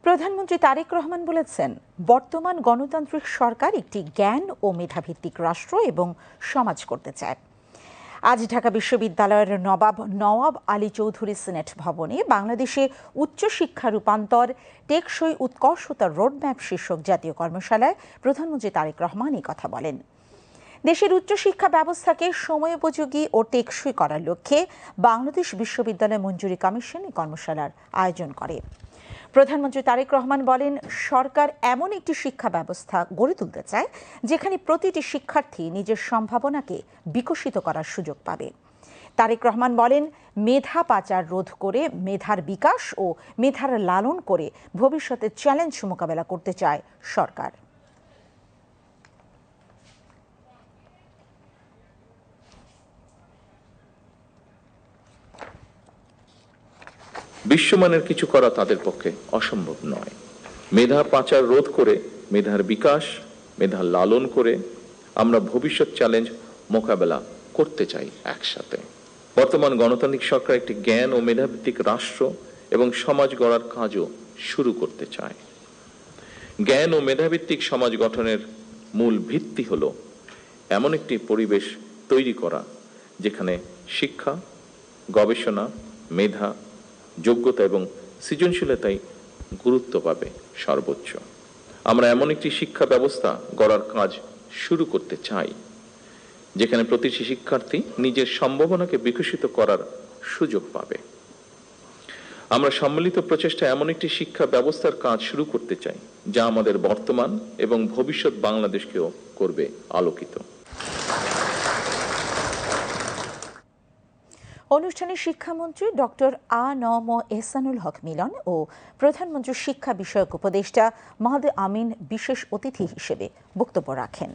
প্রধানমন্ত্রী তারেক রহমান বলেছেন, বর্তমান গণতান্ত্রিক সরকার একটি জ্ঞান ও মেধাভিত্তিক রাষ্ট্র এবং সমাজ করতে চায়। আজ ঢাকা বিশ্ববিদ্যালয়ের নওয়াব আলী চৌধুরী সিনেট ভবনে বাংলাদেশে উচ্চশিক্ষা রূপান্তর টেকসই উৎকর্ষতার রোডম্যাপ শীর্ষক জাতীয় কর্মশালায় প্রধানমন্ত্রী তারেক রহমান এই কথা বলেন। দেশের উচ্চশিক্ষা ব্যবস্থাকে সময়োপযোগী ও টেকসই করার লক্ষ্যে বাংলাদেশ বিশ্ববিদ্যালয় মঞ্জুরি কমিশন এই কর্মশালার আয়োজন করে। প্রধানমন্ত্রী তারেক রহমান বলেন, সরকার এমন একটি শিক্ষা ব্যবস্থা গড়ে তুলতে চায় যেখানে প্রতিটি শিক্ষার্থী নিজের সম্ভাবনাকে বিকশিত করার সুযোগ পাবে। তারেক রহমান বলেন, মেধা পাচার রোধ করে মেধার বিকাশ ও মেধার লালন করে ভবিষ্যতের চ্যালেঞ্জ মোকাবেলা করতে চায় সরকার। বিশ্বমানের কিছু করা তাদের পক্ষে অসম্ভব নয়। মেধা পাচার রোধ করে মেধার বিকাশ, মেধা লালন করে আমরা ভবিষ্যৎ চ্যালেঞ্জ মোকাবেলা করতে চাই একসাথে। বর্তমান গণতান্ত্রিক সরকার একটি জ্ঞান ও মেধাভিত্তিক রাষ্ট্র এবং সমাজ গড়ার কাজও শুরু করতে চায়। জ্ঞান ও মেধাভিত্তিক সমাজ গঠনের মূল ভিত্তি হলো এমন একটি পরিবেশ তৈরি করা যেখানে শিক্ষা, গবেষণা, মেধা, যোগ্যতা এবং সৃজনশীলতাই গুরুত্ব পাবে সর্বোচ্চ। আমরা এমন একটি শিক্ষা ব্যবস্থা গড়ার কাজ শুরু করতে চাই যেখানে প্রতিটি শিক্ষার্থী নিজের সম্ভাবনাকে বিকশিত করার সুযোগ পাবে। আমরা সম্মিলিত প্রচেষ্টায় এমন একটি শিক্ষা ব্যবস্থার কাজ শুরু করতে চাই যা আমাদের বর্তমান এবং ভবিষ্যৎ বাংলাদেশকেও করবে আলোকিত। অনুষ্ঠানে শিক্ষামন্ত্রী ডক্টর আ.ন.ম এহসানুল হক মিলন ও প্রধানমন্ত্রীর শিক্ষা বিষয়ক উপদেষ্টা মাহমুদ আমিন বিশেষ অতিথি হিসেবে বক্তব্য রাখেন।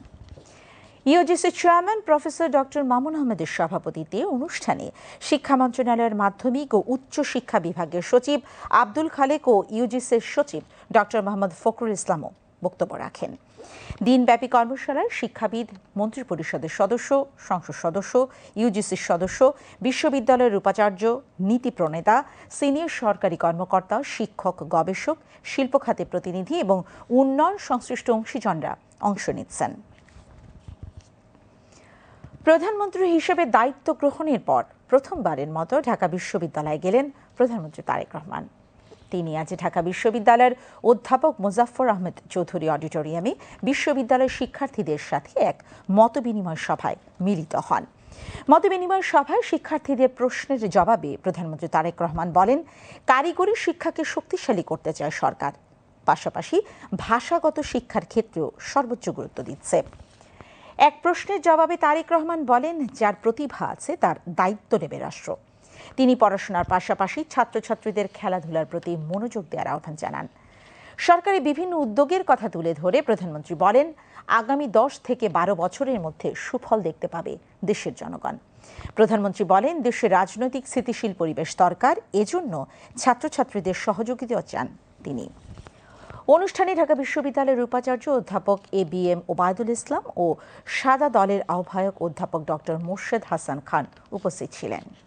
UGC chairman professor doctor Mamun আহমেদের সভাপতিত্বে অনুষ্ঠানে শিক্ষা মন্ত্রণালয়ের মাধ্যমিক ও উচ্চ শিক্ষা বিভাগের সচিব আব্দুল খালেক ও ইউজিসির সচিব ডক্টর মোহাম্মদ ফখরুল ইসলামও বক্তব্য রাখেন। দিনব্যাপী কর্মশালায় শিক্ষাবিদ, মন্ত্রিপরিষদের সদস্য, সংসদ সদস্য, ইউজিসির সদস্য, বিশ্ববিদ্যালয়ের উপাচার্য, নীতি প্রণেতা, সিনিয়র সরকারি কর্মকর্তা, শিক্ষক, গবেষক, শিল্প খাতের প্রতিনিধি এবং উন্নয়ন সংশ্লিষ্ট অংশীজনরা অংশ নিচ্ছেন। প্রধানমন্ত্রী হিসেবে দায়িত্ব গ্রহণের পর প্রথমবারের মতো ঢাকা বিশ্ববিদ্যালয়ে গেলেন প্রধানমন্ত্রী তারেক রহমান। তিনি আজ ঢাকা বিশ্ববিদ্যালয়ের অধ্যাপক মোজাফফর আহমেদ চৌধুরী অডিটোরিয়ামে বিশ্ববিদ্যালয়ের শিক্ষার্থীদের সাথে এক মতবিনিময় সভায় মিলিত হন। মতবিনিময় সভায় শিক্ষার্থীদের প্রশ্নের জবাবে প্রধানমন্ত্রী তারেক রহমান বলেন, কারিগরি শিক্ষাকে শক্তিশালী করতে চায় সরকার, পাশাপাশি ভাষাগত শিক্ষার ক্ষেত্রেও সর্বোচ্চ গুরুত্ব দিচ্ছে। এক প্রশ্নের জবাবে তারেক রহমান বলেন, যার প্রতিভা আছে তার দায়িত্ব নেবে রাষ্ট্র। তিনি পড়াশোনার পাশাপাশি ছাত্রছাত্রীদের খেলাধুলার প্রতি মনোযোগ দেওয়ার আহ্বান জানান। সরকারি বিভিন্ন উদ্যোগের কথা তুলে ধরে প্রধানমন্ত্রী বলেন, আগামী 10 থেকে 12 বছরের মধ্যে সুফল দেখতে পাবে দেশের জনগণ। প্রধানমন্ত্রী বলেন, দেশে রাজনৈতিক স্থিতিশীল পরিবেশ দরকার, এজন্য ছাত্রছাত্রীদের সহযোগিতা চান তিনি। অনুষ্ঠানে ঢাকা বিশ্ববিদ্যালয়ের উপাচার্য অধ্যাপক এ.বি.এম ওবায়দুল ইসলাম ও সাদা দলের আহ্বায়ক অধ্যাপক ডক্টর মোর্শেদ হাসান খান উপস্থিত ছিলেন।